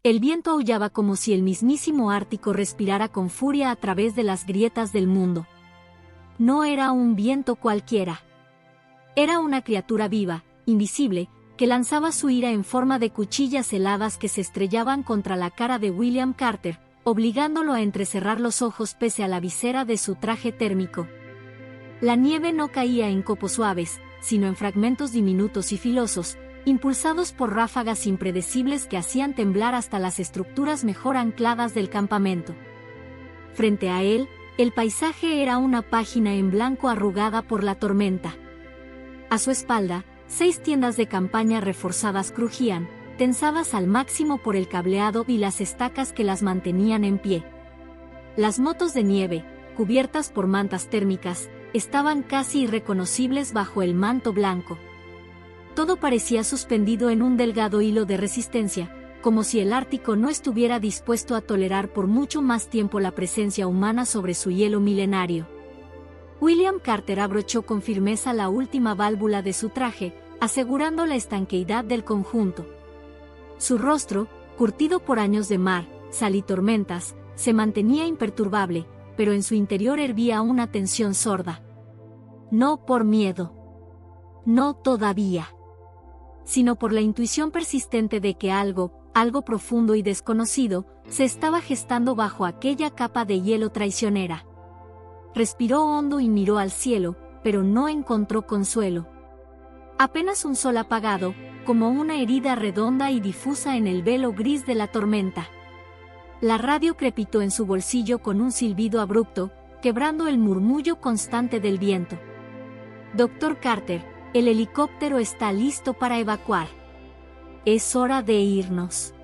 El viento aullaba como si el mismísimo Ártico respirara con furia a través de las grietas del mundo. No era un viento cualquiera. Era una criatura viva, invisible, que lanzaba su ira en forma de cuchillas heladas que se estrellaban contra la cara de William Carter, obligándolo a entrecerrar los ojos pese a la visera de su traje térmico. La nieve no caía en copos suaves, sino en fragmentos diminutos y filosos, impulsados por ráfagas impredecibles que hacían temblar hasta las estructuras mejor ancladas del campamento. Frente a él, el paisaje era una página en blanco arrugada por la tormenta. A su espalda, 6 tiendas de campaña reforzadas crujían, tensadas al máximo por el cableado y las estacas que las mantenían en pie. Las motos de nieve, cubiertas por mantas térmicas, estaban casi irreconocibles bajo el manto blanco. Todo parecía suspendido en un delgado hilo de resistencia, como si el Ártico no estuviera dispuesto a tolerar por mucho más tiempo la presencia humana sobre su hielo milenario. William Carter abrochó con firmeza la última válvula de su traje, asegurando la estanqueidad del conjunto. Su rostro, curtido por años de mar, sal y tormentas, se mantenía imperturbable, pero en su interior hervía una tensión sorda. No por miedo. No todavía. Sino por la intuición persistente de que algo profundo y desconocido, se estaba gestando bajo aquella capa de hielo traicionera. Respiró hondo y miró al cielo, pero no encontró consuelo. Apenas un sol apagado, como una herida redonda y difusa en el velo gris de la tormenta. La radio crepitó en su bolsillo con un silbido abrupto, quebrando el murmullo constante del viento. «Dr. Carter, el helicóptero está listo para evacuar. Es hora de irnos».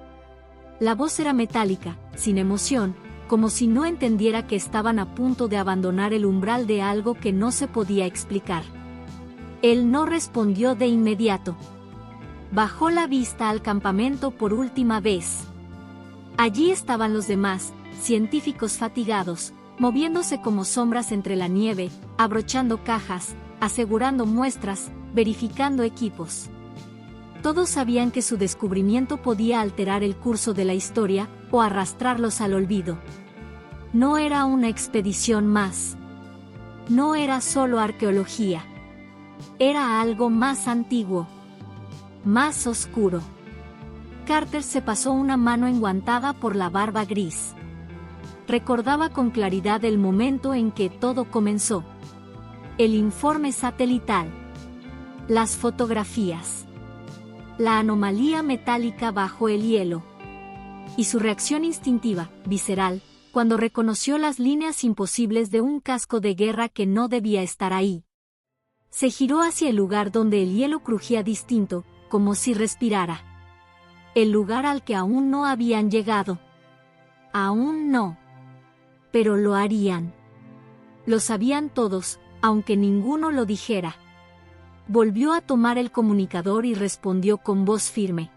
La voz era metálica, sin emoción, como si no entendiera que estaban a punto de abandonar el umbral de algo que no se podía explicar. Él no respondió de inmediato. Bajó la vista al campamento por última vez. Allí estaban los demás, científicos fatigados, moviéndose como sombras entre la nieve, abrochando cajas, asegurando muestras, verificando equipos. Todos sabían que su descubrimiento podía alterar el curso de la historia o arrastrarlos al olvido. No era una expedición más. No era solo arqueología. Era algo más antiguo. Más oscuro. Carter se pasó una mano enguantada por la barba gris. Recordaba con claridad el momento en que todo comenzó. El informe satelital. Las fotografías. La anomalía metálica bajo el hielo. Y su reacción instintiva, visceral, cuando reconoció las líneas imposibles de un casco de guerra que no debía estar ahí. Se giró hacia el lugar donde el hielo crujía distinto, como si respirara. El lugar al que aún no habían llegado. Aún no. Pero lo harían. Lo sabían todos, aunque ninguno lo dijera. Volvió a tomar el comunicador y respondió con voz firme.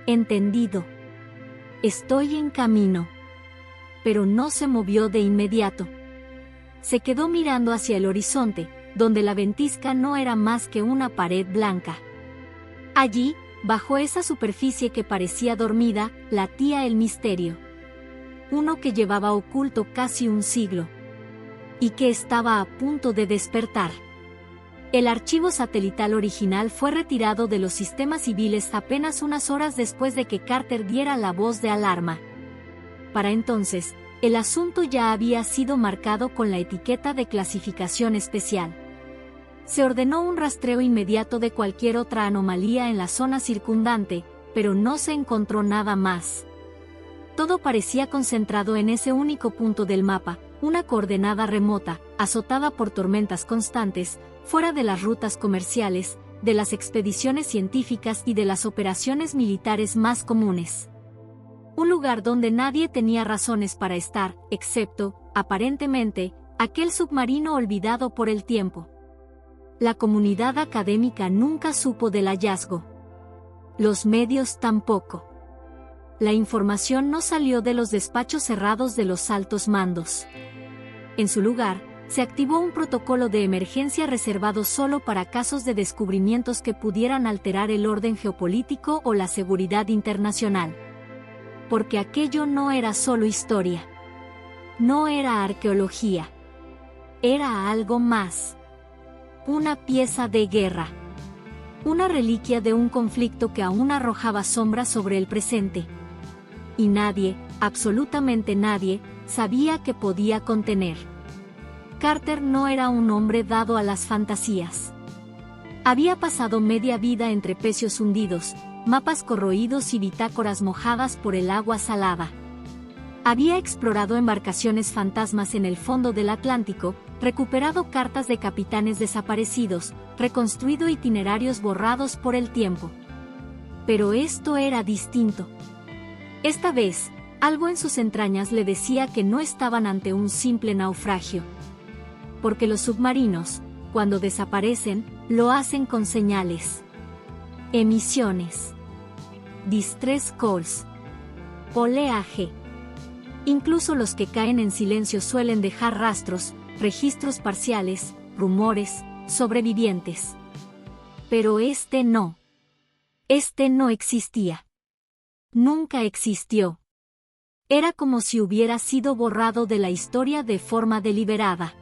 Entendido. Estoy en camino. Pero no se movió de inmediato. Se quedó mirando hacia el horizonte, donde la ventisca no era más que una pared blanca. Allí, bajo esa superficie que parecía dormida, latía el misterio. Uno que llevaba oculto casi un siglo. Y que estaba a punto de despertar. El archivo satelital original fue retirado de los sistemas civiles apenas unas horas después de que Carter diera la voz de alarma. Para entonces, el asunto ya había sido marcado con la etiqueta de clasificación especial. Se ordenó un rastreo inmediato de cualquier otra anomalía en la zona circundante, pero no se encontró nada más. Todo parecía concentrado en ese único punto del mapa, una coordenada remota, azotada por tormentas constantes, fuera de las rutas comerciales, de las expediciones científicas y de las operaciones militares más comunes. Un lugar donde nadie tenía razones para estar, excepto, aparentemente, aquel submarino olvidado por el tiempo. La comunidad académica nunca supo del hallazgo. Los medios tampoco. La información no salió de los despachos cerrados de los altos mandos. En su lugar, se activó un protocolo de emergencia reservado solo para casos de descubrimientos que pudieran alterar el orden geopolítico o la seguridad internacional. porque aquello no era solo historia. No era arqueología. Era algo más. Una pieza de guerra. Una reliquia de un conflicto que aún arrojaba sombras sobre el presente. Y nadie, absolutamente nadie, sabía qué podía contener. Carter no era un hombre dado a las fantasías. Había pasado media vida entre pecios hundidos, mapas corroídos y bitácoras mojadas por el agua salada. Había explorado embarcaciones fantasmas en el fondo del Atlántico, recuperado cartas de capitanes desaparecidos, reconstruido itinerarios borrados por el tiempo. Pero esto era distinto. Esta vez, algo en sus entrañas le decía que no estaban ante un simple naufragio. Porque los submarinos, cuando desaparecen, lo hacen con señales. Emisiones. Distress calls. Oleaje. Incluso los que caen en silencio suelen dejar rastros, registros parciales, rumores, sobrevivientes. Pero este no. Este no existía. Nunca existió. Era como si hubiera sido borrado de la historia de forma deliberada.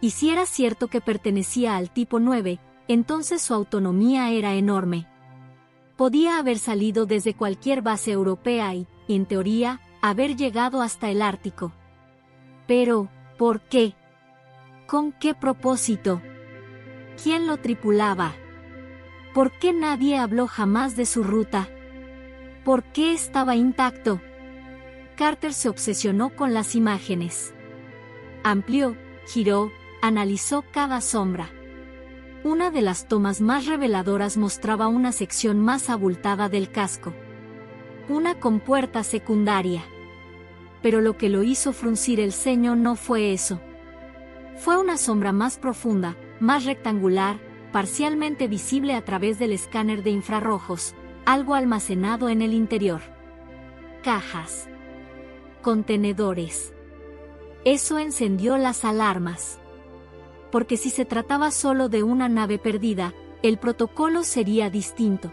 Y si era cierto que pertenecía al tipo 9, entonces su autonomía era enorme. Podía haber salido desde cualquier base europea y, en teoría, haber llegado hasta el Ártico. Pero, ¿por qué? ¿Con qué propósito? ¿Quién lo tripulaba? ¿Por qué nadie habló jamás de su ruta? ¿Por qué estaba intacto? Carter se obsesionó con las imágenes. Amplió, giró, analizó cada sombra. Una de las tomas más reveladoras mostraba una sección más abultada del casco. Una compuerta secundaria. Pero lo que lo hizo fruncir el ceño no fue eso. Fue una sombra más profunda, más rectangular, parcialmente visible a través del escáner de infrarrojos, algo almacenado en el interior. Cajas. Contenedores. Eso encendió las alarmas. Porque si se trataba solo de una nave perdida, el protocolo sería distinto.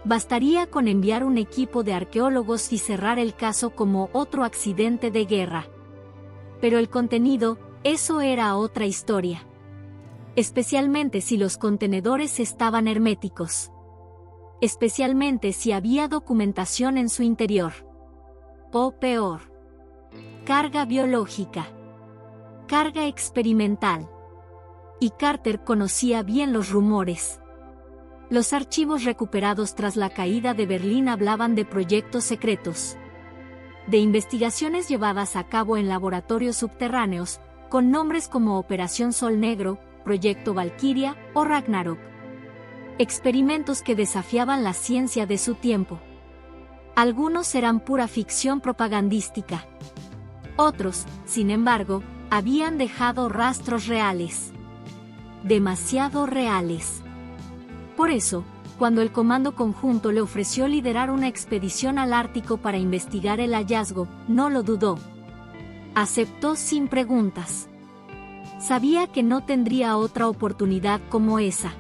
Bastaría con enviar un equipo de arqueólogos y cerrar el caso como otro accidente de guerra. Pero el contenido, eso era otra historia. Especialmente si los contenedores estaban herméticos. Especialmente si había documentación en su interior. O peor. Carga biológica. Carga experimental. Y Carter conocía bien los rumores. Los archivos recuperados tras la caída de Berlín hablaban de proyectos secretos. De investigaciones llevadas a cabo en laboratorios subterráneos, con nombres como Operación Sol Negro, Proyecto Valquiria o Ragnarok. Experimentos que desafiaban la ciencia de su tiempo. Algunos eran pura ficción propagandística. Otros, sin embargo, habían dejado rastros reales. Demasiado reales. Por eso, cuando el Comando Conjunto le ofreció liderar una expedición al Ártico para investigar el hallazgo, no lo dudó. Aceptó sin preguntas. Sabía que no tendría otra oportunidad como esa.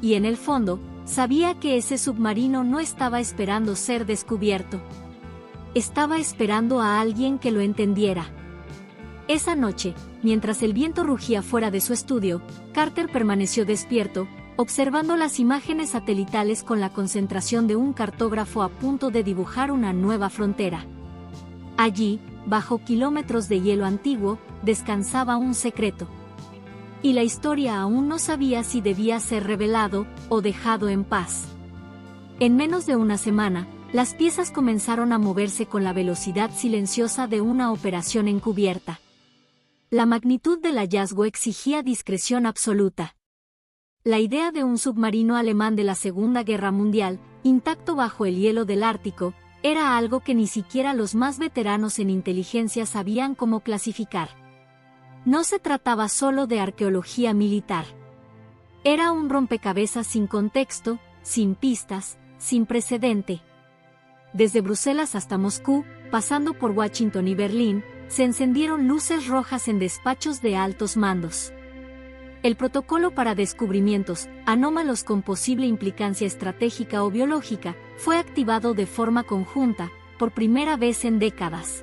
Y en el fondo, sabía que ese submarino no estaba esperando ser descubierto. Estaba esperando a alguien que lo entendiera. Esa noche, mientras el viento rugía fuera de su estudio, Carter permaneció despierto, observando las imágenes satelitales con la concentración de un cartógrafo a punto de dibujar una nueva frontera. Allí, bajo kilómetros de hielo antiguo, descansaba un secreto. Y la historia aún no sabía si debía ser revelado o dejado en paz. En menos de una semana, las piezas comenzaron a moverse con la velocidad silenciosa de una operación encubierta. La magnitud del hallazgo exigía discreción absoluta. La idea de un submarino alemán de la Segunda Guerra Mundial, intacto bajo el hielo del Ártico, era algo que ni siquiera los más veteranos en inteligencia sabían cómo clasificar. No se trataba solo de arqueología militar. Era un rompecabezas sin contexto, sin pistas, sin precedente. Desde Bruselas hasta Moscú, pasando por Washington y Berlín, se encendieron luces rojas en despachos de altos mandos. El protocolo para descubrimientos anómalos con posible implicancia estratégica o biológica fue activado de forma conjunta, por primera vez en décadas.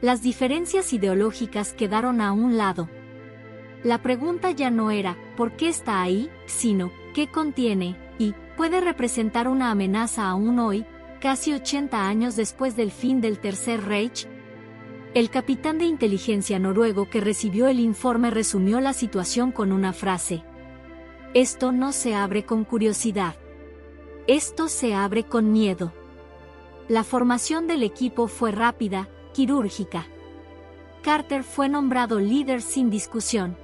Las diferencias ideológicas quedaron a un lado. La pregunta ya no era ¿por qué está ahí?, sino ¿qué contiene? Y ¿puede representar una amenaza aún hoy, casi 80 años después del fin del Tercer Reich? El capitán de inteligencia noruego que recibió el informe resumió la situación con una frase: esto no se abre con curiosidad. Esto se abre con miedo. La formación del equipo fue rápida, quirúrgica. Carter fue nombrado líder sin discusión.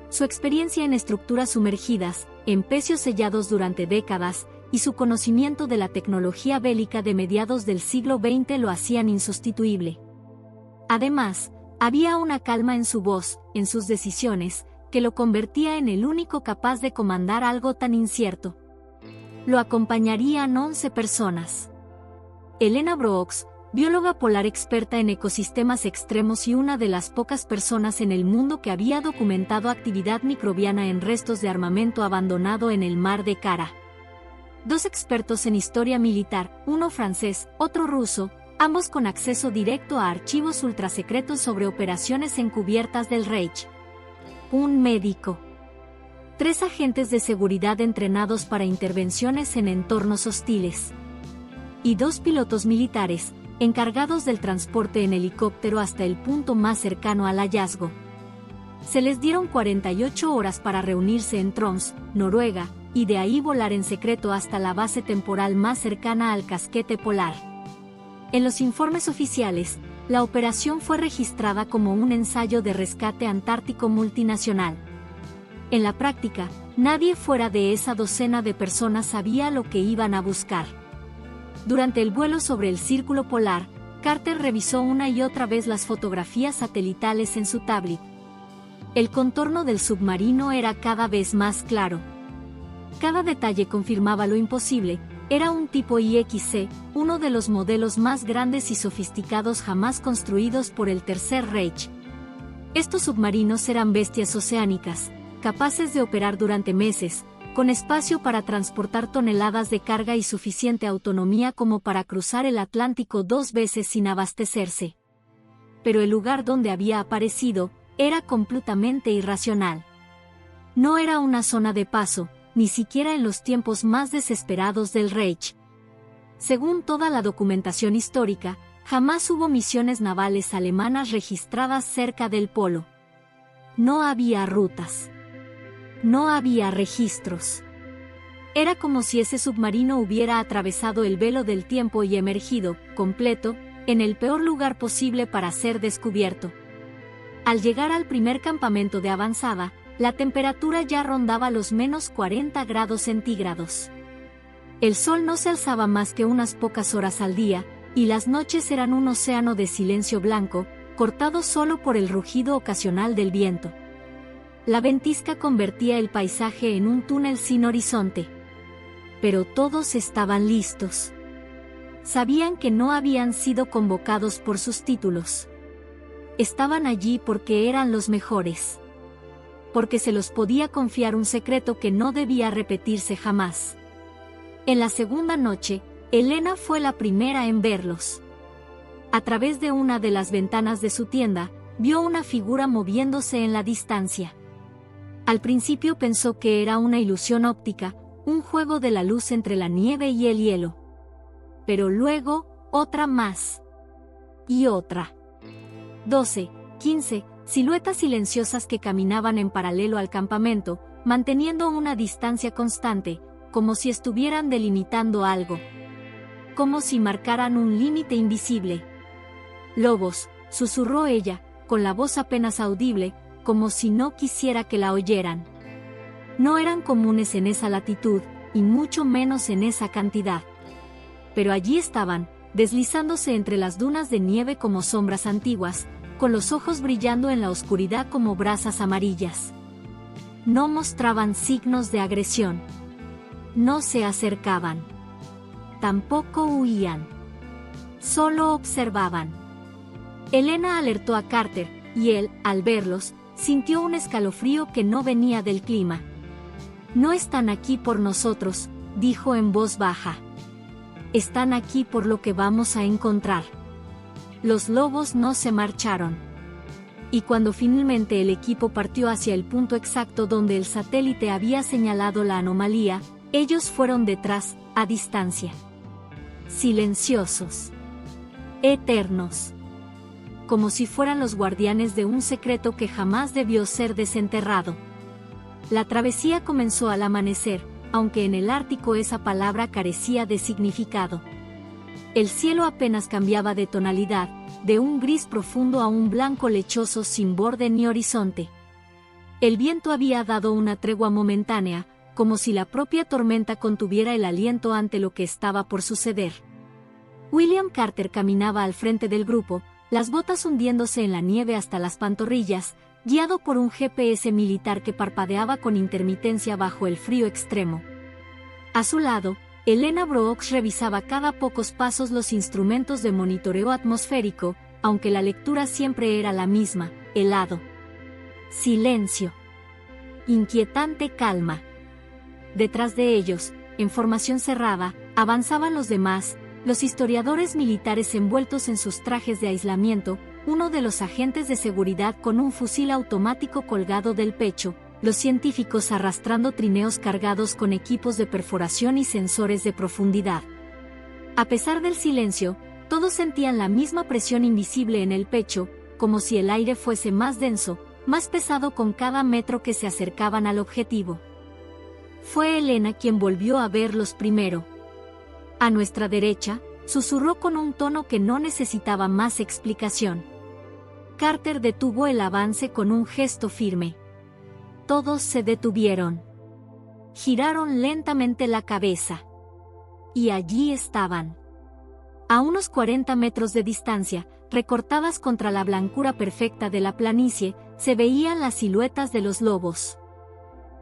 Su experiencia en estructuras sumergidas, en pecios sellados durante décadas, y su conocimiento de la tecnología bélica de mediados del siglo XX lo hacían insustituible. Además, había una calma en su voz, en sus decisiones, que lo convertía en el único capaz de comandar algo tan incierto. Lo acompañarían 11 personas. Elena Brooks, bióloga polar experta en ecosistemas extremos y una de las pocas personas en el mundo que había documentado actividad microbiana en restos de armamento abandonado en el mar de Kara. 2 expertos en historia militar, uno francés, otro ruso, ambos con acceso directo a archivos ultrasecretos sobre operaciones encubiertas del Reich. Un médico. 3 agentes de seguridad entrenados para intervenciones en entornos hostiles. Y 2 pilotos militares, encargados del transporte en helicóptero hasta el punto más cercano al hallazgo. Se les dieron 48 horas para reunirse en Troms, Noruega, y de ahí volar en secreto hasta la base temporal más cercana al casquete polar. En los informes oficiales, la operación fue registrada como un ensayo de rescate antártico multinacional. En la práctica, nadie fuera de esa docena de personas sabía lo que iban a buscar. Durante el vuelo sobre el círculo polar, Carter revisó una y otra vez las fotografías satelitales en su tablet. El contorno del submarino era cada vez más claro. Cada detalle confirmaba lo imposible. Era un tipo IXC, uno de los modelos más grandes y sofisticados jamás construidos por el Tercer Reich. Estos submarinos eran bestias oceánicas, capaces de operar durante meses, con espacio para transportar toneladas de carga y suficiente autonomía como para cruzar el Atlántico 2 veces sin abastecerse. Pero el lugar donde había aparecido era completamente irracional. No era una zona de paso, ni siquiera en los tiempos más desesperados del Reich. Según toda la documentación histórica, jamás hubo misiones navales alemanas registradas cerca del polo. No había rutas. No había registros. Era como si ese submarino hubiera atravesado el velo del tiempo y emergido, completo, en el peor lugar posible para ser descubierto. Al llegar al primer campamento de avanzada, la temperatura ya rondaba los menos 40 grados centígrados. El sol no se alzaba más que unas pocas horas al día, y las noches eran un océano de silencio blanco, cortado solo por el rugido ocasional del viento. La ventisca convertía el paisaje en un túnel sin horizonte. Pero todos estaban listos. Sabían que no habían sido convocados por sus títulos. Estaban allí porque eran los mejores. Porque se los podía confiar un secreto que no debía repetirse jamás. En la segunda noche, Elena fue la primera en verlos. A través de una de las ventanas de su tienda, vio una figura moviéndose en la distancia. Al principio pensó que era una ilusión óptica, un juego de la luz entre la nieve y el hielo. Pero luego, otra más. Y otra. 12, 15, siluetas silenciosas que caminaban en paralelo al campamento, manteniendo una distancia constante, como si estuvieran delimitando algo. Como si marcaran un límite invisible. Lobos, susurró ella, con la voz apenas audible, como si no quisiera que la oyeran. No eran comunes en esa latitud, y mucho menos en esa cantidad. Pero allí estaban, deslizándose entre las dunas de nieve como sombras antiguas, con los ojos brillando en la oscuridad como brasas amarillas. No mostraban signos de agresión. No se acercaban. Tampoco huían. Solo observaban. Elena alertó a Carter, y él, al verlos, sintió un escalofrío que no venía del clima. No están aquí por nosotros, dijo en voz baja. están aquí por lo que vamos a encontrar. Los lobos no se marcharon. Y cuando finalmente el equipo partió hacia el punto exacto donde el satélite había señalado la anomalía, ellos fueron detrás, a distancia. Silenciosos. Eternos. Como si fueran los guardianes de un secreto que jamás debió ser desenterrado. La travesía comenzó al amanecer, aunque en el Ártico esa palabra carecía de significado. El cielo apenas cambiaba de tonalidad, de un gris profundo a un blanco lechoso sin borde ni horizonte. El viento había dado una tregua momentánea, como si la propia tormenta contuviera el aliento ante lo que estaba por suceder. William Carter caminaba al frente del grupo, las botas hundiéndose en la nieve hasta las pantorrillas, guiado por un GPS militar que parpadeaba con intermitencia bajo el frío extremo. A su lado, Elena Brooks revisaba cada pocos pasos los instrumentos de monitoreo atmosférico, aunque la lectura siempre era la misma: helado. Silencio. Inquietante calma. Detrás de ellos, en formación cerrada, avanzaban los demás, los historiadores militares envueltos en sus trajes de aislamiento, uno de los agentes de seguridad con un fusil automático colgado del pecho, los científicos arrastrando trineos cargados con equipos de perforación y sensores de profundidad. A pesar del silencio, todos sentían la misma presión invisible en el pecho, como si el aire fuese más denso, más pesado con cada metro que se acercaban al objetivo. Fue Elena quien volvió a verlos primero. A nuestra derecha, susurró con un tono que no necesitaba más explicación. Carter detuvo el avance con un gesto firme. Todos se detuvieron. Giraron lentamente la cabeza. Y allí estaban. A unos 40 metros de distancia, recortadas contra la blancura perfecta de la planicie, se veían las siluetas de los lobos.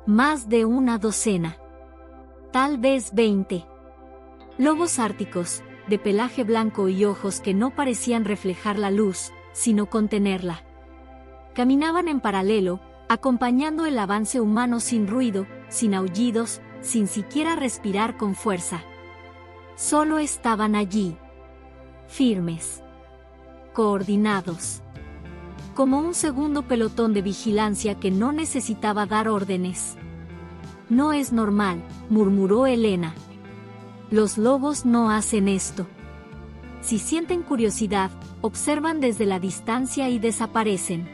Más de una docena. Tal vez 20. Lobos árticos, de pelaje blanco y ojos que no parecían reflejar la luz, sino contenerla. Caminaban en paralelo, acompañando el avance humano sin ruido, sin aullidos, sin siquiera respirar con fuerza. Solo estaban allí. Firmes. Coordinados. Como un segundo pelotón de vigilancia que no necesitaba dar órdenes. No es normal, murmuró Elena. Los lobos no hacen esto. Si sienten curiosidad, observan desde la distancia y desaparecen.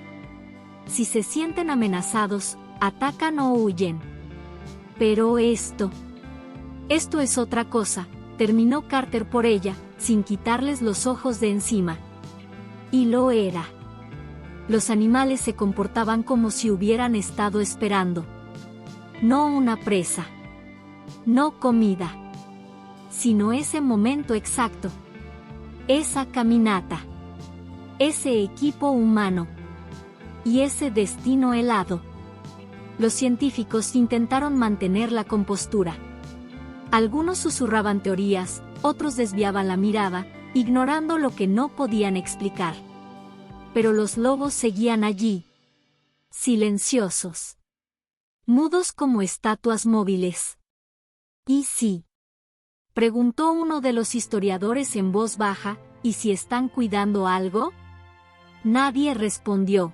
Si se sienten amenazados, atacan o huyen. Pero esto es otra cosa, terminó Carter por ella, sin quitarles los ojos de encima. Y lo era. Los animales se comportaban como si hubieran estado esperando. No una presa. No comida. Sino ese momento exacto. Esa caminata. Ese equipo humano. Y ese destino helado. Los científicos intentaron mantener la compostura. Algunos susurraban teorías, otros desviaban la mirada, ignorando lo que no podían explicar. Pero los lobos seguían allí. Silenciosos. Mudos como estatuas móviles. ¿Y sí? Preguntó uno de los historiadores en voz baja, ¿y si están cuidando algo? Nadie respondió.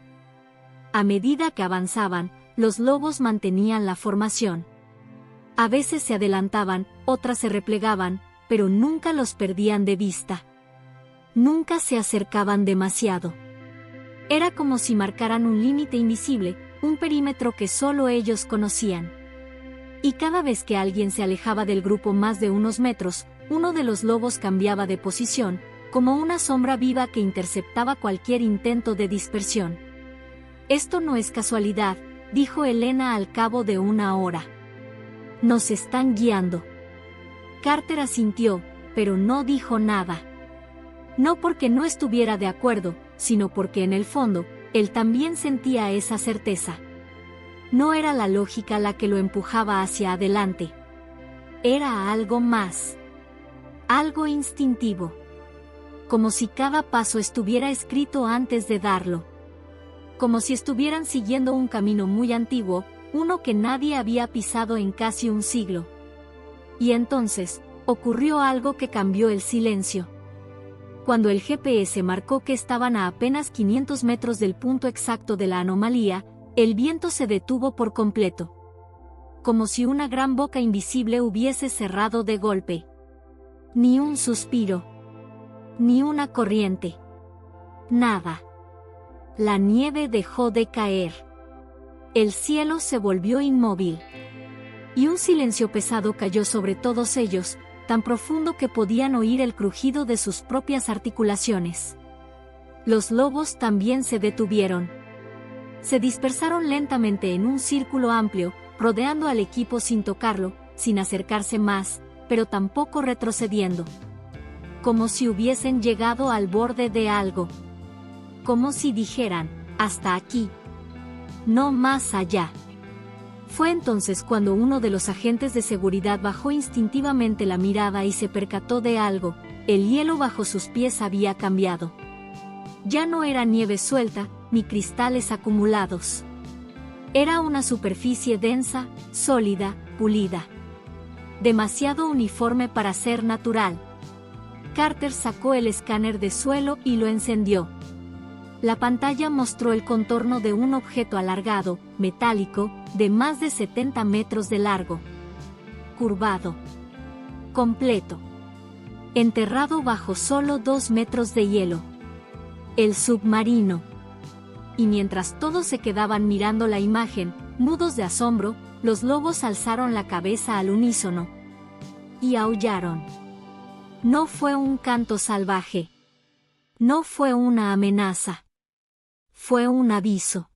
A medida que avanzaban, los lobos mantenían la formación. A veces se adelantaban, otras se replegaban, pero nunca los perdían de vista. Nunca se acercaban demasiado. Era como si marcaran un límite invisible, un perímetro que solo ellos conocían. Y cada vez que alguien se alejaba del grupo más de unos metros, uno de los lobos cambiaba de posición, como una sombra viva que interceptaba cualquier intento de dispersión. Esto no es casualidad, dijo Elena al cabo de una hora. Nos están guiando. Carter asintió, pero no dijo nada. No porque no estuviera de acuerdo, sino porque en el fondo, él también sentía esa certeza. No era la lógica la que lo empujaba hacia adelante. Era algo más. Algo instintivo. Como si cada paso estuviera escrito antes de darlo. Como si estuvieran siguiendo un camino muy antiguo, uno que nadie había pisado en casi un siglo. Y entonces, Ocurrió algo que cambió el silencio. Cuando el GPS marcó que estaban a apenas 500 metros del punto exacto de la anomalía, el viento se detuvo por completo. Como si una gran boca invisible hubiese cerrado de golpe. Ni un suspiro. Ni una corriente. Nada. La nieve dejó de caer. El cielo se volvió inmóvil. Y un silencio pesado cayó sobre todos ellos, tan profundo que podían oír el crujido de sus propias articulaciones. Los lobos también se detuvieron. Se dispersaron lentamente en un círculo amplio, rodeando al equipo sin tocarlo, sin acercarse más, pero tampoco retrocediendo. Como si hubiesen llegado al borde de algo. Como si dijeran, hasta aquí. No más allá. Fue entonces cuando uno de los agentes de seguridad bajó instintivamente la mirada y se percató de algo: el hielo bajo sus pies había cambiado. Ya no era nieve suelta, ni cristales acumulados. Era una superficie densa, sólida, pulida. Demasiado uniforme para ser natural. Carter sacó el escáner de suelo y lo encendió. La pantalla mostró el contorno de un objeto alargado, metálico, de más de 70 metros de largo. Curvado. Completo. Enterrado bajo solo 2 metros de hielo. El submarino. Y mientras todos se quedaban mirando la imagen, mudos de asombro, los lobos alzaron la cabeza al unísono. Y aullaron. No fue un canto salvaje. No fue una amenaza. Fue un aviso.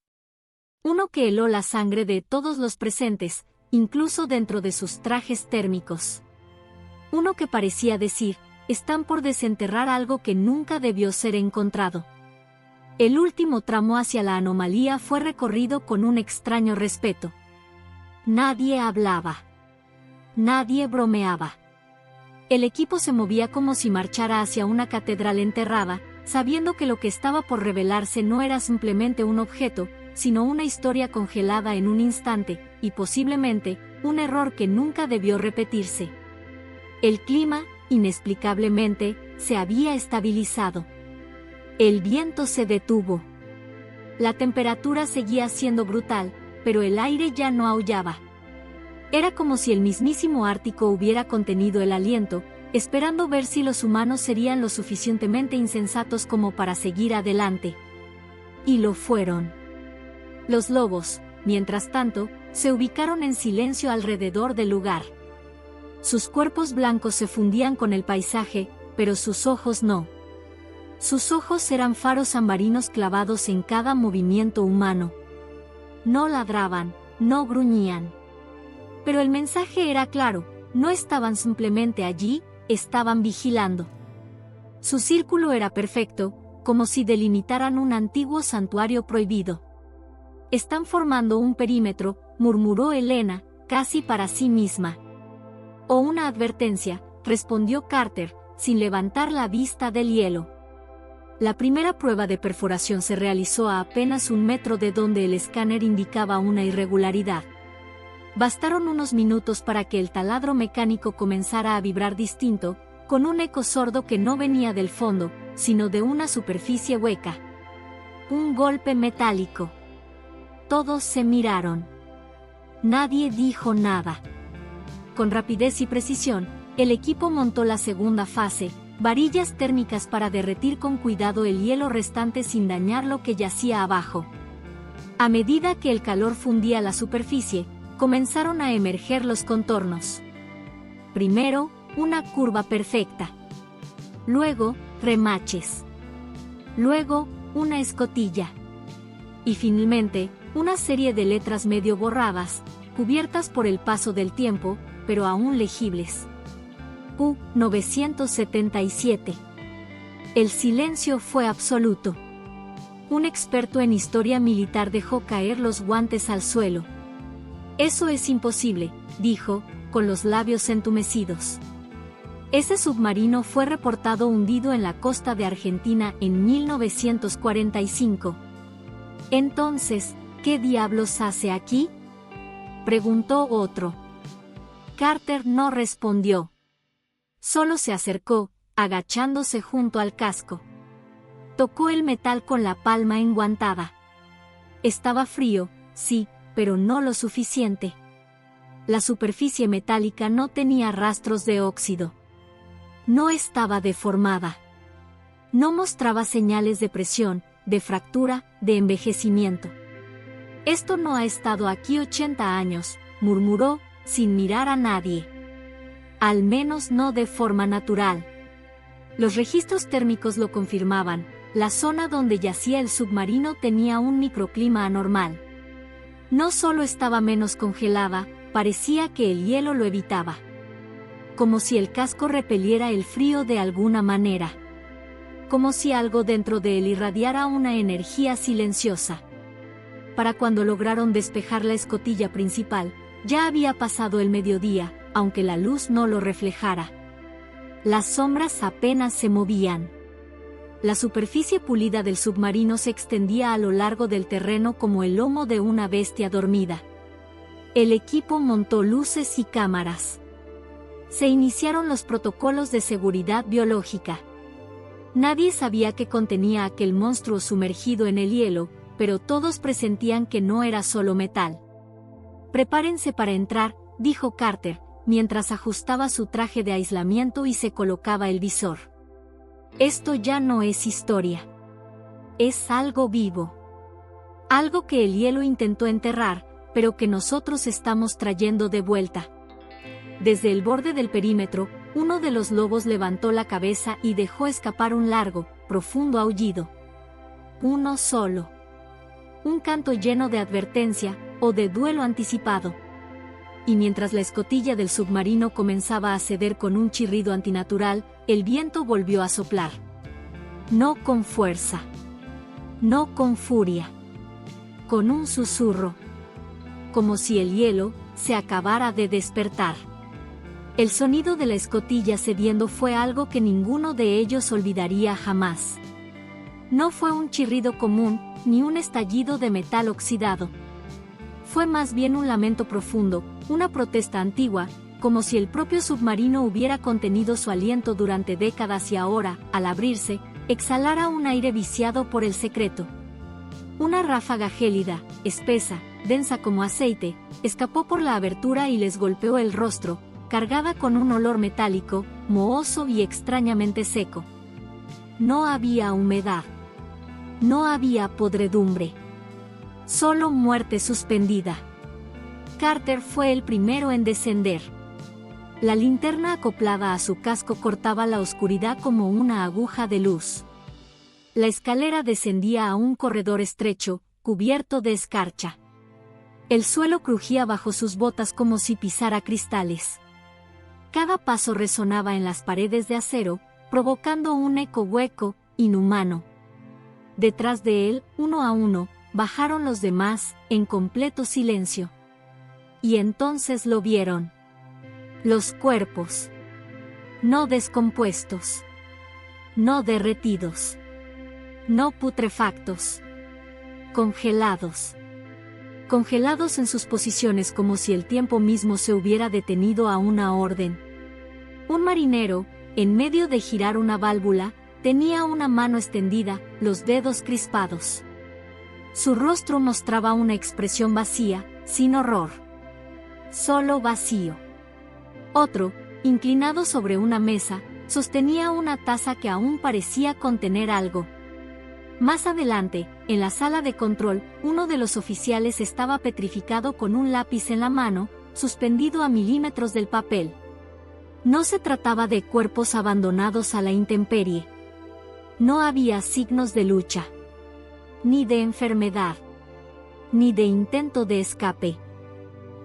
Uno que heló la sangre de todos los presentes, incluso dentro de sus trajes térmicos. Uno que parecía decir, están por desenterrar algo que nunca debió ser encontrado. El último tramo hacia la anomalía fue recorrido con un extraño respeto. Nadie hablaba. Nadie bromeaba. El equipo se movía como si marchara hacia una catedral enterrada, sabiendo que lo que estaba por revelarse no era simplemente un objeto, sino una historia congelada en un instante, y posiblemente, un error que nunca debió repetirse. El clima, inexplicablemente, se había estabilizado. El viento se detuvo. La temperatura seguía siendo brutal, pero el aire ya no aullaba. Era como si el mismísimo Ártico hubiera contenido el aliento, esperando ver si los humanos serían lo suficientemente insensatos como para seguir adelante. Y lo fueron. Los lobos, mientras tanto, se ubicaron en silencio alrededor del lugar. Sus cuerpos blancos se fundían con el paisaje, pero sus ojos no. Sus ojos eran faros ambarinos clavados en cada movimiento humano. No ladraban, no gruñían. Pero el mensaje era claro: no estaban simplemente allí, estaban vigilando. Su círculo era perfecto, como si delimitaran un antiguo santuario prohibido. Están formando un perímetro, murmuró Elena, casi para sí misma. O una advertencia, respondió Carter, sin levantar la vista del hielo. La primera prueba de perforación se realizó a apenas 1 metro de donde el escáner indicaba una irregularidad. Bastaron unos minutos para que el taladro mecánico comenzara a vibrar distinto, con un eco sordo que no venía del fondo, sino de una superficie hueca. Un golpe metálico. Todos se miraron. Nadie dijo nada. Con rapidez y precisión, el equipo montó la segunda fase, varillas térmicas para derretir con cuidado el hielo restante sin dañar lo que yacía abajo. A medida que el calor fundía la superficie, comenzaron a emerger los contornos. Primero, una curva perfecta. Luego, remaches. Luego, una escotilla. Y finalmente, una serie de letras medio borradas, cubiertas por el paso del tiempo, pero aún legibles. U-977. El silencio fue absoluto. Un experto en historia militar dejó caer los guantes al suelo. Eso es imposible, dijo, con los labios entumecidos. Ese submarino fue reportado hundido en la costa de Argentina en 1945. Entonces, ¿qué diablos hace aquí?, preguntó otro. Carter no respondió. Solo se acercó, agachándose junto al casco. Tocó el metal con la palma enguantada. Estaba frío, sí, pero no lo suficiente. La superficie metálica no tenía rastros de óxido. No estaba deformada. No mostraba señales de presión, de fractura, de envejecimiento. «Esto no ha estado aquí 80 años», murmuró, sin mirar a nadie. Al menos no de forma natural. Los registros térmicos lo confirmaban. La zona donde yacía el submarino tenía un microclima anormal. No solo estaba menos congelada, parecía que el hielo lo evitaba. Como si el casco repeliera el frío de alguna manera. Como si algo dentro de él irradiara una energía silenciosa. Para cuando lograron despejar la escotilla principal, ya había pasado el mediodía, aunque la luz no lo reflejara. Las sombras apenas se movían. La superficie pulida del submarino se extendía a lo largo del terreno como el lomo de una bestia dormida. El equipo montó luces y cámaras. Se iniciaron los protocolos de seguridad biológica. Nadie sabía qué contenía aquel monstruo sumergido en el hielo, pero todos presentían que no era solo metal. «Prepárense para entrar», dijo Carter, mientras ajustaba su traje de aislamiento y se colocaba el visor. Esto ya no es historia. Es algo vivo. Algo que el hielo intentó enterrar, pero que nosotros estamos trayendo de vuelta. Desde el borde del perímetro, uno de los lobos levantó la cabeza y dejó escapar un largo, profundo aullido. Uno solo. Un canto lleno de advertencia, o de duelo anticipado. Y mientras la escotilla del submarino comenzaba a ceder con un chirrido antinatural, el viento volvió a soplar. No con fuerza. No con furia. Con un susurro. Como si el hielo se acabara de despertar. El sonido de la escotilla cediendo fue algo que ninguno de ellos olvidaría jamás. No fue un chirrido común, ni un estallido de metal oxidado. Fue más bien un lamento profundo, una protesta antigua, como si el propio submarino hubiera contenido su aliento durante décadas y ahora, al abrirse, exhalara un aire viciado por el secreto. Una ráfaga gélida, espesa, densa como aceite, escapó por la abertura y les golpeó el rostro, cargada con un olor metálico, mohoso y extrañamente seco. No había humedad. No había podredumbre. Solo muerte suspendida. Carter fue el primero en descender. La linterna acoplada a su casco cortaba la oscuridad como una aguja de luz. La escalera descendía a un corredor estrecho, cubierto de escarcha. El suelo crujía bajo sus botas como si pisara cristales. Cada paso resonaba en las paredes de acero, provocando un eco hueco, inhumano. Detrás de él, uno a uno, bajaron los demás, en completo silencio. Y entonces lo vieron. Los cuerpos. No descompuestos. No derretidos. No putrefactos. Congelados. Congelados en sus posiciones como si el tiempo mismo se hubiera detenido a una orden. Un marinero, en medio de girar una válvula, tenía una mano extendida, los dedos crispados. Su rostro mostraba una expresión vacía, sin horror. Solo vacío. Otro, inclinado sobre una mesa, sostenía una taza que aún parecía contener algo. Más adelante, en la sala de control, uno de los oficiales estaba petrificado con un lápiz en la mano, suspendido a milímetros del papel. No se trataba de cuerpos abandonados a la intemperie. No había signos de lucha. Ni de enfermedad. Ni de intento de escape.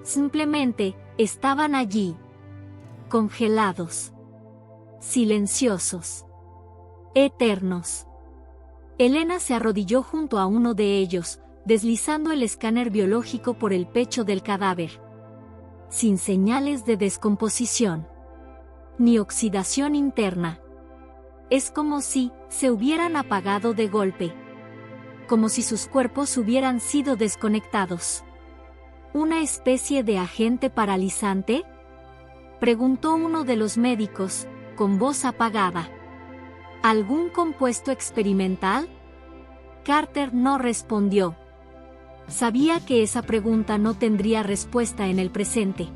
Simplemente, estaban allí. Congelados. Silenciosos. Eternos. Elena se arrodilló junto a uno de ellos, deslizando el escáner biológico por el pecho del cadáver. Sin señales de descomposición. Ni oxidación interna. Es como si se hubieran apagado de golpe. Como si sus cuerpos hubieran sido desconectados. ¿Una especie de agente paralizante?, preguntó uno de los médicos, con voz apagada. ¿Algún compuesto experimental? Carter no respondió. Sabía que esa pregunta no tendría respuesta en el presente.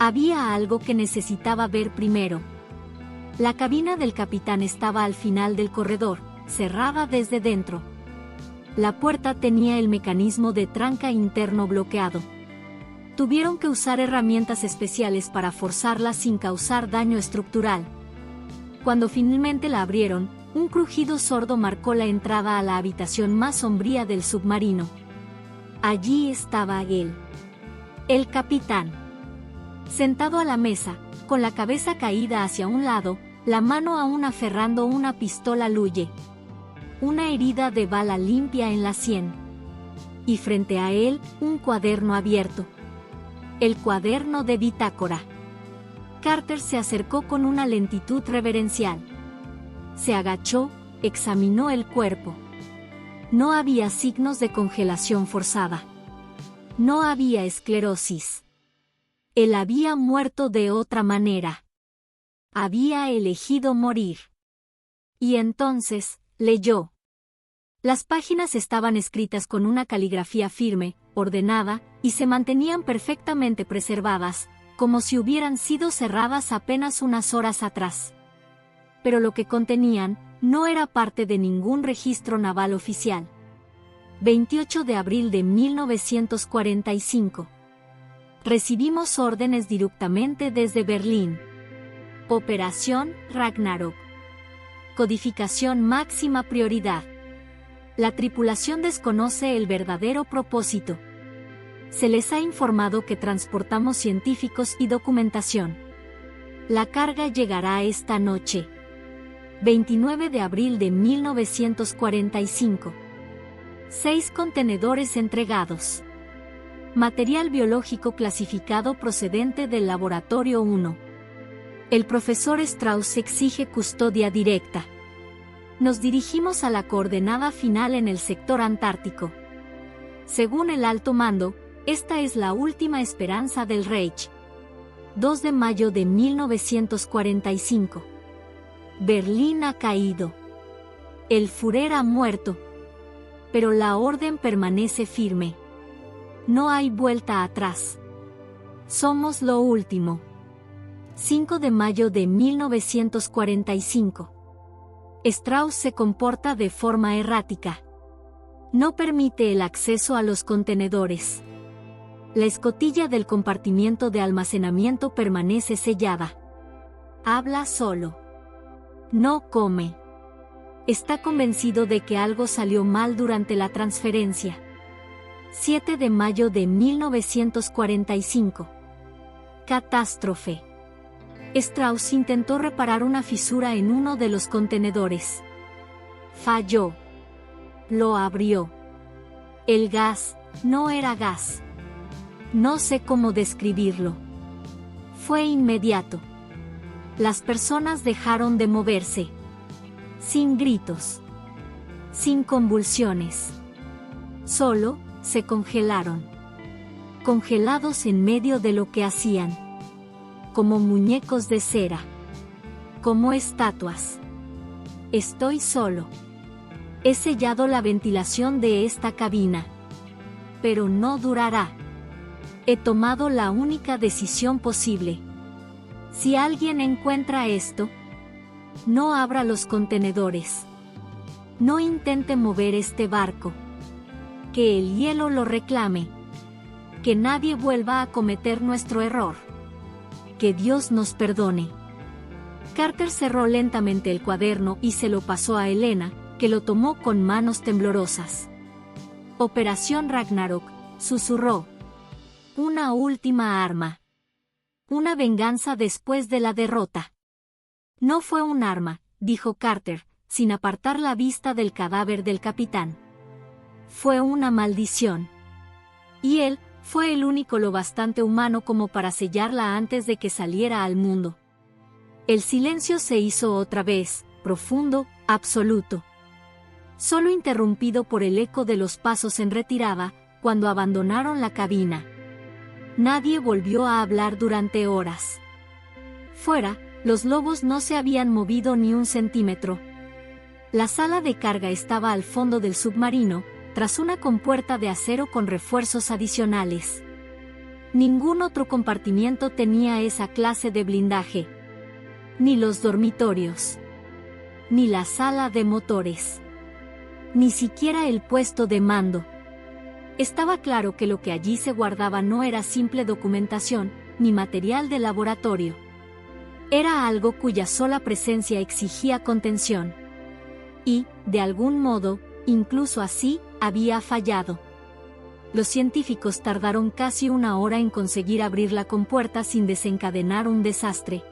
Había algo que necesitaba ver primero. La cabina del capitán estaba al final del corredor, cerrada desde dentro. La puerta tenía el mecanismo de tranca interno bloqueado. Tuvieron que usar herramientas especiales para forzarla sin causar daño estructural. Cuando finalmente la abrieron, un crujido sordo marcó la entrada a la habitación más sombría del submarino. Allí estaba él. El capitán. Sentado a la mesa, con la cabeza caída hacia un lado, la mano aún aferrando una pistola Luye. Una herida de bala limpia en la sien. Y frente a él, un cuaderno abierto. El cuaderno de bitácora. Carter se acercó con una lentitud reverencial. Se agachó, examinó el cuerpo. No había signos de congelación forzada. No había esclerosis. Él había muerto de otra manera. Había elegido morir. Y entonces, leyó. Las páginas estaban escritas con una caligrafía firme, ordenada, y se mantenían perfectamente preservadas, como si hubieran sido cerradas apenas unas horas atrás. Pero lo que contenían no era parte de ningún registro naval oficial. 28 de abril de 1945. Recibimos órdenes directamente desde Berlín. Operación Ragnarok. Codificación máxima prioridad. La tripulación desconoce el verdadero propósito. Se les ha informado que transportamos científicos y documentación. La carga llegará esta noche. 29 de abril de 1945. 6 contenedores entregados. Material biológico clasificado procedente del Laboratorio 1. El profesor Strauss exige custodia directa. Nos dirigimos a la coordenada final en el sector antártico. Según el alto mando, esta es la última esperanza del Reich. 2 de mayo de 1945. Berlín ha caído. El Führer ha muerto. Pero la orden permanece firme. No hay vuelta atrás. Somos lo último. 5 de mayo de 1945. Strauss se comporta de forma errática. No permite el acceso a los contenedores. La escotilla del compartimiento de almacenamiento permanece sellada. Habla solo. No come. Está convencido de que algo salió mal durante la transferencia. 7 de mayo de 1945. Catástrofe. Strauss intentó reparar una fisura en uno de los contenedores. Falló. Lo abrió. El gas no era gas. No sé cómo describirlo. Fue inmediato. Las personas dejaron de moverse. Sin gritos. Sin convulsiones. Solo se congelaron. Congelados en medio de lo que hacían. Como muñecos de cera. Como estatuas. Estoy solo. He sellado la ventilación de esta cabina. Pero no durará. He tomado la única decisión posible. Si alguien encuentra esto, no abra los contenedores. No intente mover este barco. Que el hielo lo reclame. Que nadie vuelva a cometer nuestro error. Que Dios nos perdone. Carter cerró lentamente el cuaderno y se lo pasó a Elena, que lo tomó con manos temblorosas. Operación Ragnarok, susurró. Una última arma. Una venganza después de la derrota. No fue un arma, dijo Carter, sin apartar la vista del cadáver del capitán. Fue una maldición. Y él fue el único lo bastante humano como para sellarla antes de que saliera al mundo. El silencio se hizo otra vez, profundo, absoluto. Solo interrumpido por el eco de los pasos en retirada, cuando abandonaron la cabina. Nadie volvió a hablar durante horas. Fuera, Los lobos no se habían movido ni un centímetro. La sala de carga estaba al fondo del submarino, tras una compuerta de acero con refuerzos adicionales. Ningún otro compartimiento tenía esa clase de blindaje. Ni los dormitorios. Ni la sala de motores. Ni siquiera el puesto de mando. Estaba claro que lo que allí se guardaba no era simple documentación, ni material de laboratorio. Era algo cuya sola presencia exigía contención. Y, de algún modo, incluso así, había fallado. Los científicos tardaron casi una hora en conseguir abrir la compuerta sin desencadenar un desastre.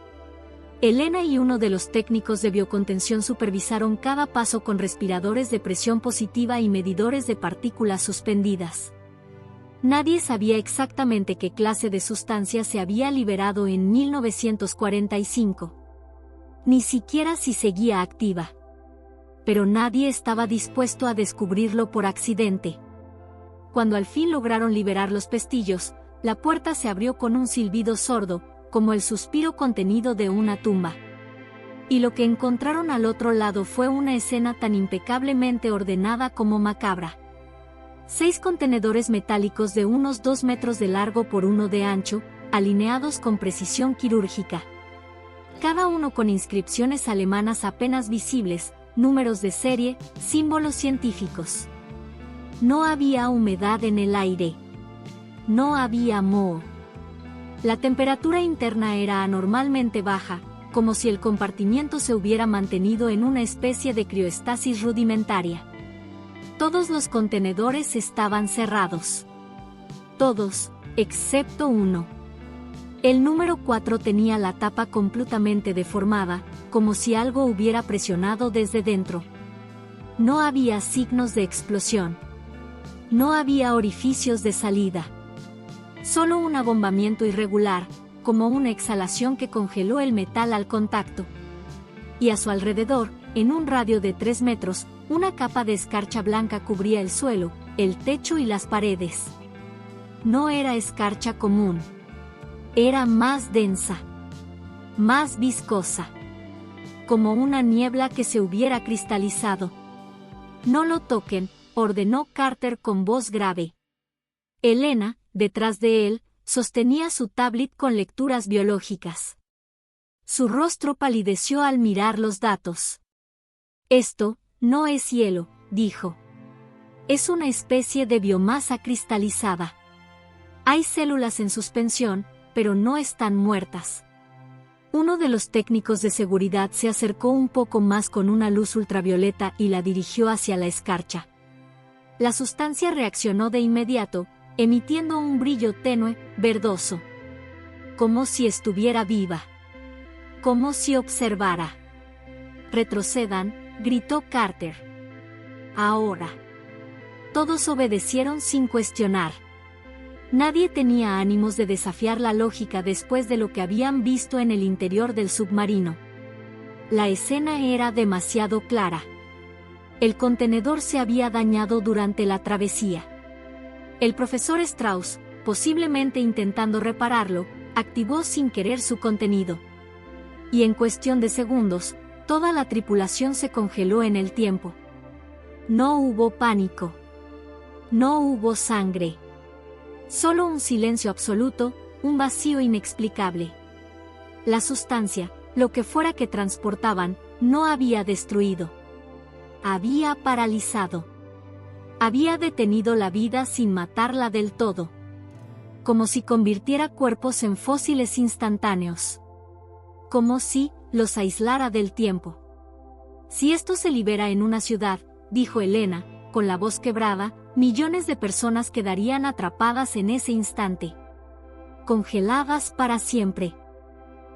Elena y uno de los técnicos de biocontención supervisaron cada paso con respiradores de presión positiva y medidores de partículas suspendidas. Nadie sabía exactamente qué clase de sustancia se había liberado en 1945. Ni siquiera si seguía activa. Pero nadie estaba dispuesto a descubrirlo por accidente. Cuando al fin lograron liberar los pestillos, la puerta se abrió con un silbido sordo, como el suspiro contenido de una tumba. Y lo que encontraron al otro lado fue una escena tan impecablemente ordenada como macabra. 6 contenedores metálicos de unos 2 metros de largo por 1 de ancho, alineados con precisión quirúrgica. Cada uno con inscripciones alemanas apenas visibles, números de serie, símbolos científicos. No había humedad en el aire. No había moho. La temperatura interna era anormalmente baja, como si el compartimiento se hubiera mantenido en una especie de crioestasis rudimentaria. Todos los contenedores estaban cerrados. Todos, excepto uno. El número 4 tenía la tapa completamente deformada, como si algo hubiera presionado desde dentro. No había signos de explosión. No había orificios de salida. Solo un abombamiento irregular, como una exhalación que congeló el metal al contacto. Y a su alrededor, en un radio de 3 metros, una capa de escarcha blanca cubría el suelo, el techo y las paredes. No era escarcha común. Era más densa. Más viscosa. Como una niebla que se hubiera cristalizado. «No lo toquen», ordenó Carter con voz grave. Elena, detrás de él, sostenía su tablet con lecturas biológicas. Su rostro palideció al mirar los datos. «Esto no es hielo», dijo. «Es una especie de biomasa cristalizada. Hay células en suspensión, pero no están muertas». Uno de los técnicos de seguridad se acercó un poco más con una luz ultravioleta y la dirigió hacia la escarcha. La sustancia reaccionó de inmediato, emitiendo un brillo tenue, verdoso. Como si estuviera viva. Como si observara. «Retrocedan», gritó Carter. «Ahora». Todos obedecieron sin cuestionar. Nadie tenía ánimos de desafiar la lógica después de lo que habían visto en el interior del submarino. La escena era demasiado clara. El contenedor se había dañado durante la travesía. El profesor Strauss, posiblemente intentando repararlo, activó sin querer su contenido. Y en cuestión de segundos, toda la tripulación se congeló en el tiempo. No hubo pánico. No hubo sangre. Solo un silencio absoluto, un vacío inexplicable. La sustancia, lo que fuera que transportaban, no había destruido. Había paralizado. Había detenido la vida sin matarla del todo. Como si convirtiera cuerpos en fósiles instantáneos. Como si los aislara del tiempo. «Si esto se libera en una ciudad», dijo Elena, con la voz quebrada, «millones de personas quedarían atrapadas en ese instante. Congeladas para siempre.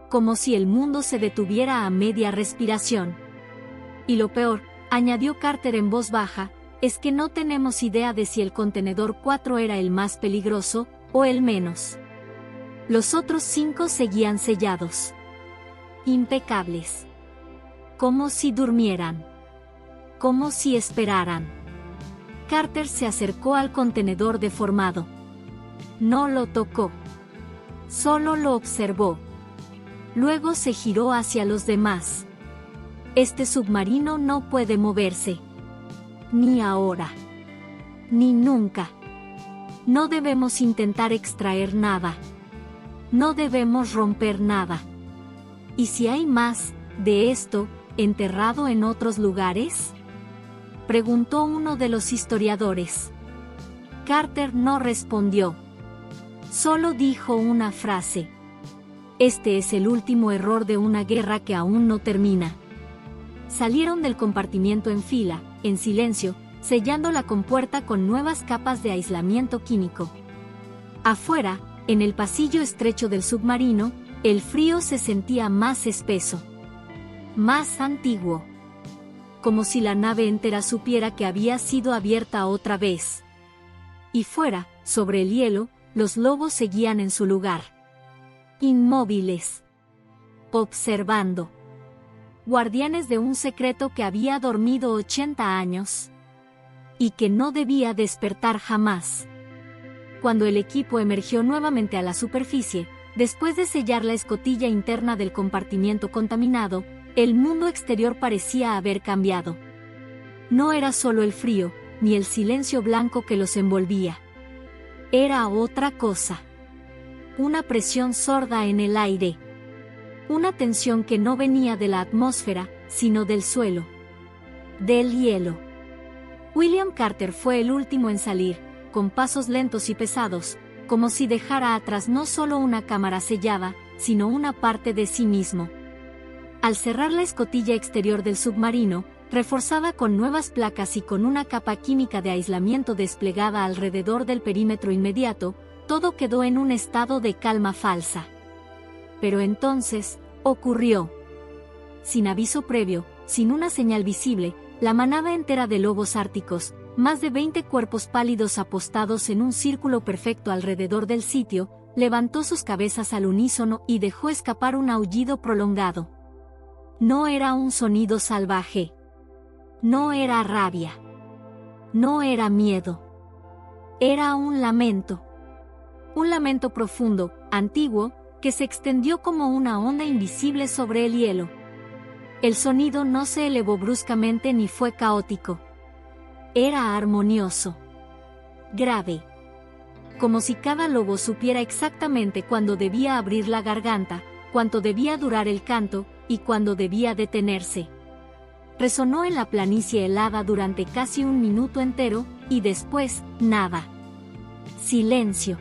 Como si el mundo se detuviera a media respiración. Y lo peor», añadió Carter en voz baja, «es que no tenemos idea de si el contenedor 4 era el más peligroso, o el menos. Los otros 5 seguían sellados. Impecables. Como si durmieran. Como si esperaran». Carter se acercó al contenedor deformado. No lo tocó. Solo lo observó. Luego se giró hacia los demás. Este submarino no puede moverse. Ni ahora. Ni nunca. No debemos intentar extraer nada. No debemos romper nada. ¿Y si hay más de esto enterrado en otros lugares?, preguntó uno de los historiadores. Carter no respondió. Solo dijo una frase. Este es el último error de una guerra que aún no termina. Salieron del compartimiento en fila, en silencio, sellando la compuerta con nuevas capas de aislamiento químico. Afuera, en el pasillo estrecho del submarino, el frío se sentía más espeso. Más antiguo. Como si la nave entera supiera que había sido abierta otra vez. Y fuera, sobre el hielo, los lobos seguían en su lugar. Inmóviles. Observando. Guardianes de un secreto que había dormido 80 años. Y que no debía despertar jamás. Cuando el equipo emergió nuevamente a la superficie, después de sellar la escotilla interna del compartimiento contaminado, el mundo exterior parecía haber cambiado. No era solo el frío, ni el silencio blanco que los envolvía. Era otra cosa. Una presión sorda en el aire. Una tensión que no venía de la atmósfera, sino del suelo. Del hielo. William Carter fue el último en salir, con pasos lentos y pesados, como si dejara atrás no solo una cámara sellada, sino una parte de sí mismo. Al cerrar la escotilla exterior del submarino, reforzada con nuevas placas y con una capa química de aislamiento desplegada alrededor del perímetro inmediato, todo quedó en un estado de calma falsa. Pero entonces, ocurrió. Sin aviso previo, sin una señal visible, la manada entera de lobos árticos, más de 20 cuerpos pálidos apostados en un círculo perfecto alrededor del sitio, levantó sus cabezas al unísono y dejó escapar un aullido prolongado. No era un sonido salvaje. No era rabia. No era miedo. Era un lamento. Un lamento profundo, antiguo, que se extendió como una onda invisible sobre el hielo. El sonido no se elevó bruscamente ni fue caótico. Era armonioso. Grave. Como si cada lobo supiera exactamente cuándo debía abrir la garganta, cuánto debía durar el canto, y cuándo debía detenerse. Resonó en la planicie helada durante casi un minuto entero, y después, nada. Silencio.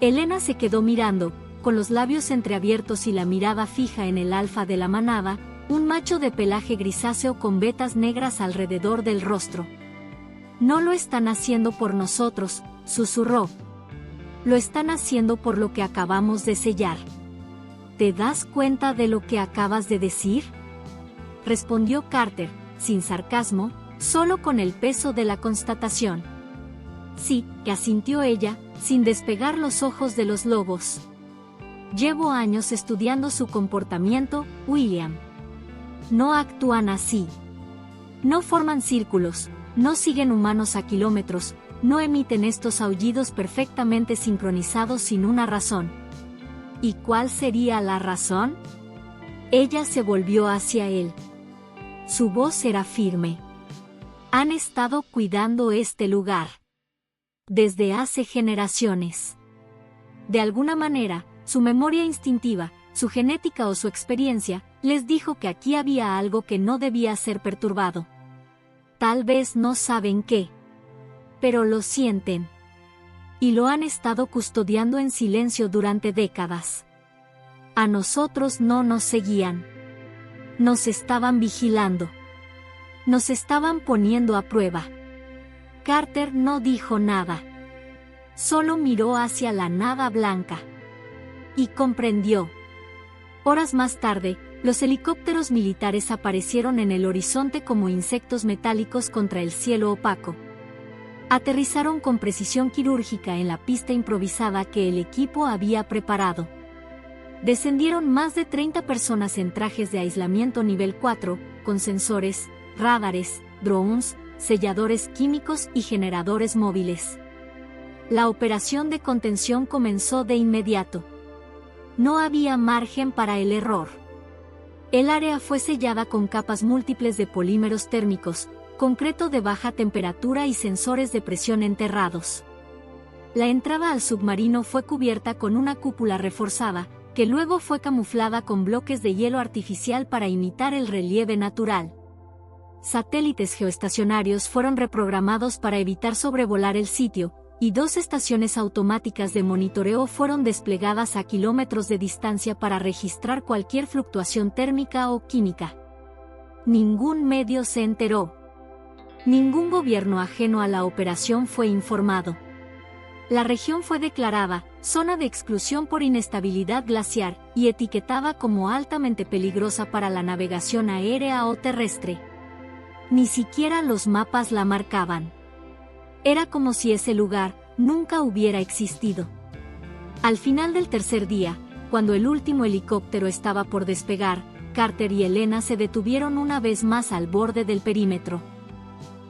Elena se quedó mirando, con los labios entreabiertos y la mirada fija en el alfa de la manada, un macho de pelaje grisáceo con vetas negras alrededor del rostro. No lo están haciendo por nosotros, susurró. Lo están haciendo por lo que acabamos de sellar. ¿Te das cuenta de lo que acabas de decir?, respondió Carter, sin sarcasmo, solo con el peso de la constatación. Sí, asintió ella, sin despegar los ojos de los lobos. Llevo años estudiando su comportamiento, William. No actúan así. No forman círculos, no siguen humanos a kilómetros, no emiten estos aullidos perfectamente sincronizados sin una razón. ¿Y cuál sería la razón? Ella se volvió hacia él. Su voz era firme. Han estado cuidando este lugar desde hace generaciones. De alguna manera, su memoria instintiva, su genética o su experiencia, les dijo que aquí había algo que no debía ser perturbado. Tal vez no saben qué, pero lo sienten. Y lo han estado custodiando en silencio durante décadas. A nosotros no nos seguían. Nos estaban vigilando. Nos estaban poniendo a prueba. Carter no dijo nada. Solo miró hacia la nada blanca. Y comprendió. Horas más tarde, los helicópteros militares aparecieron en el horizonte como insectos metálicos contra el cielo opaco. Aterrizaron con precisión quirúrgica en la pista improvisada que el equipo había preparado. Descendieron más de 30 personas en trajes de aislamiento nivel 4, con sensores, radares, drones, selladores químicos y generadores móviles. La operación de contención comenzó de inmediato. No había margen para el error. El área fue sellada con capas múltiples de polímeros térmicos, concreto de baja temperatura y sensores de presión enterrados. La entrada al submarino fue cubierta con una cúpula reforzada, que luego fue camuflada con bloques de hielo artificial para imitar el relieve natural. Satélites geoestacionarios fueron reprogramados para evitar sobrevolar el sitio, y 2 estaciones automáticas de monitoreo fueron desplegadas a kilómetros de distancia para registrar cualquier fluctuación térmica o química. Ningún medio se enteró. Ningún gobierno ajeno a la operación fue informado. La región fue declarada zona de exclusión por inestabilidad glaciar y etiquetada como altamente peligrosa para la navegación aérea o terrestre. Ni siquiera los mapas la marcaban. Era como si ese lugar nunca hubiera existido. Al final del tercer día, cuando el último helicóptero estaba por despegar, Carter y Elena se detuvieron una vez más al borde del perímetro.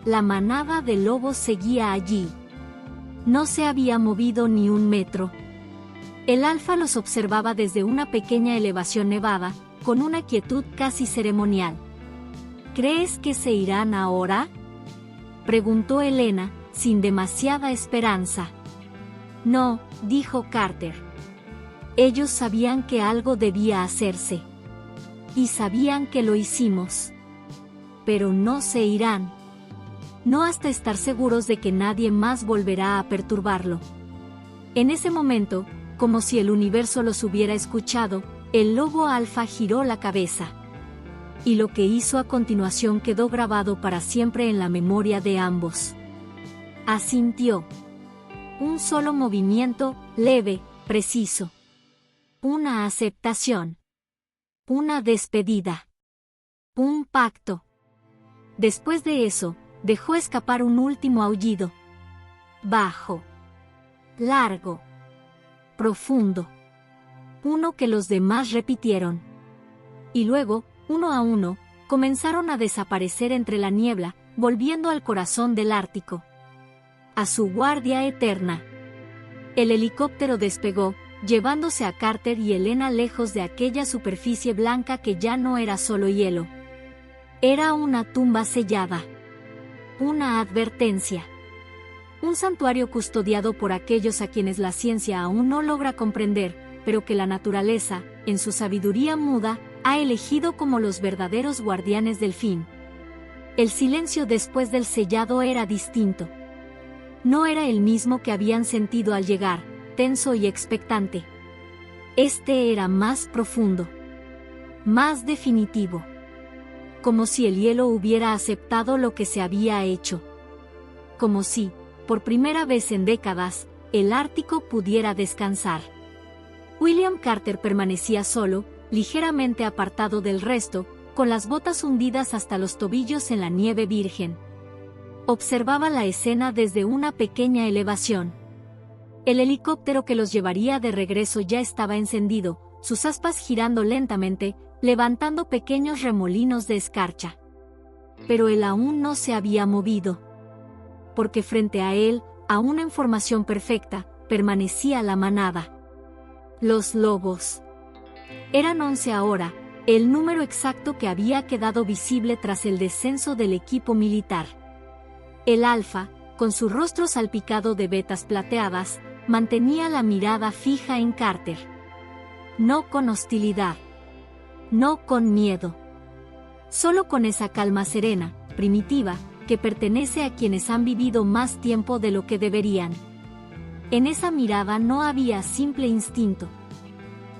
La manada de lobos seguía allí. No se había movido ni un metro. El alfa los observaba desde una pequeña elevación nevada, con una quietud casi ceremonial. ¿Crees que se irán ahora?, preguntó Elena, sin demasiada esperanza. No, dijo Carter. Ellos sabían que algo debía hacerse. Y sabían que lo hicimos. Pero no se irán. No hasta estar seguros de que nadie más volverá a perturbarlo. En ese momento, como si el universo los hubiera escuchado, el lobo alfa giró la cabeza. Y lo que hizo a continuación quedó grabado para siempre en la memoria de ambos. Asintió. Un solo movimiento, leve, preciso. Una aceptación. Una despedida. Un pacto. Después de eso, dejó escapar un último aullido. Bajo. Largo. Profundo. Uno que los demás repitieron. Y luego, uno a uno, comenzaron a desaparecer entre la niebla, volviendo al corazón del Ártico. A su guardia eterna. El helicóptero despegó, llevándose a Carter y Elena lejos de aquella superficie blanca que ya no era solo hielo. Era una tumba sellada. Una advertencia. Un santuario custodiado por aquellos a quienes la ciencia aún no logra comprender, pero que la naturaleza, en su sabiduría muda, ha elegido como los verdaderos guardianes del fin. El silencio después del sellado era distinto. No era el mismo que habían sentido al llegar, tenso y expectante. Este era más profundo. Más definitivo. Como si el hielo hubiera aceptado lo que se había hecho. Como si, por primera vez en décadas, el Ártico pudiera descansar. William Carter permanecía solo, ligeramente apartado del resto, con las botas hundidas hasta los tobillos en la nieve virgen. Observaba la escena desde una pequeña elevación. El helicóptero que los llevaría de regreso ya estaba encendido, sus aspas girando lentamente, levantando pequeños remolinos de escarcha. Pero él aún no se había movido. Porque frente a él, aún en formación perfecta, permanecía la manada. Los lobos. Eran 11 ahora, el número exacto que había quedado visible tras el descenso del equipo militar. El alfa, con su rostro salpicado de vetas plateadas, mantenía la mirada fija en Carter. No con hostilidad. No con miedo. Solo con esa calma serena, primitiva, que pertenece a quienes han vivido más tiempo de lo que deberían. En esa mirada no había simple instinto.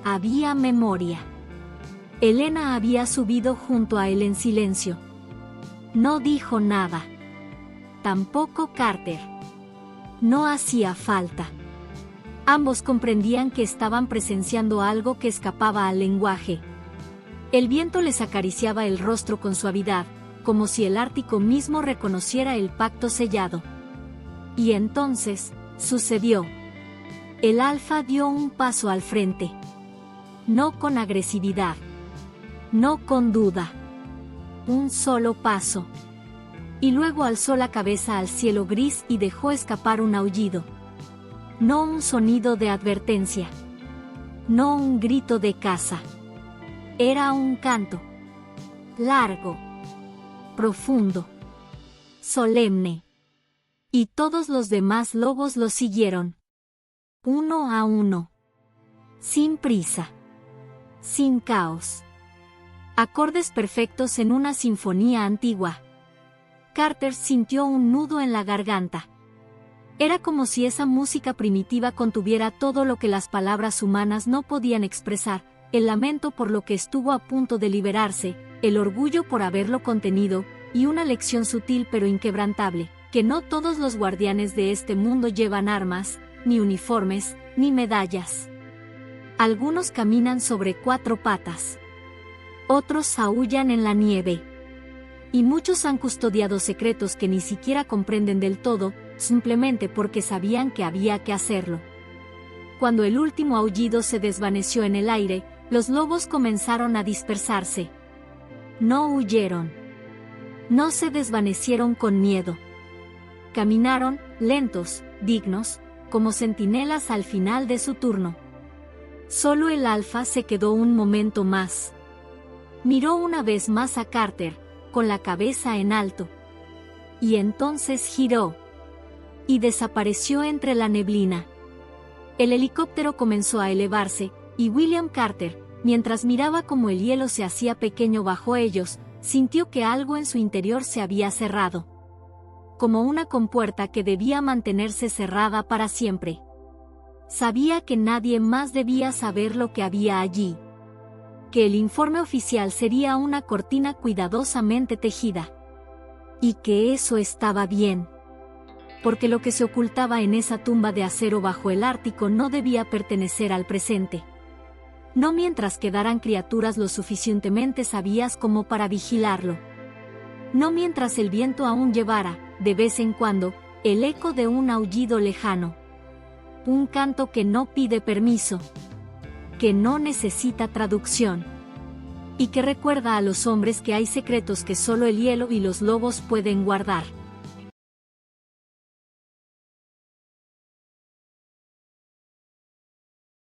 Había memoria. Elena había subido junto a él en silencio. No dijo nada. Tampoco Carter. No hacía falta. Ambos comprendían que estaban presenciando algo que escapaba al lenguaje. El viento les acariciaba el rostro con suavidad, como si el Ártico mismo reconociera el pacto sellado. Y entonces, sucedió. El alfa dio un paso al frente. No con agresividad. No con duda. Un solo paso. Y luego alzó la cabeza al cielo gris y dejó escapar un aullido. No un sonido de advertencia. no un grito de caza. Era un canto. Largo. Profundo. Solemne. Y todos los demás lobos lo siguieron. Uno a uno. Sin prisa. Sin caos. Acordes perfectos en una sinfonía antigua. Carter sintió un nudo en la garganta. Era como si esa música primitiva contuviera todo lo que las palabras humanas no podían expresar, el lamento por lo que estuvo a punto de liberarse, el orgullo por haberlo contenido, y una lección sutil pero inquebrantable, que no todos los guardianes de este mundo llevan armas, ni uniformes, ni medallas. Algunos caminan sobre 4 patas. Otros aúllan en la nieve. Y muchos han custodiado secretos que ni siquiera comprenden del todo, simplemente porque sabían que había que hacerlo. Cuando el último aullido se desvaneció en el aire, los lobos comenzaron a dispersarse. No huyeron. No se desvanecieron con miedo. Caminaron, lentos, dignos, como centinelas al final de su turno. Solo el alfa se quedó un momento más. Miró una vez más a Carter, con la cabeza en alto. Y entonces giró. Y desapareció entre la neblina. El helicóptero comenzó a elevarse, y William Carter, mientras miraba cómo el hielo se hacía pequeño bajo ellos, sintió que algo en su interior se había cerrado. Como una compuerta que debía mantenerse cerrada para siempre. Sabía que nadie más debía saber lo que había allí. Que el informe oficial sería una cortina cuidadosamente tejida. Y que eso estaba bien. Porque lo que se ocultaba en esa tumba de acero bajo el Ártico no debía pertenecer al presente. No mientras quedaran criaturas lo suficientemente sabias como para vigilarlo. No mientras el viento aún llevara, de vez en cuando, el eco de un aullido lejano. Un canto que no pide permiso. Que no necesita traducción. Y que recuerda a los hombres que hay secretos que solo el hielo y los lobos pueden guardar.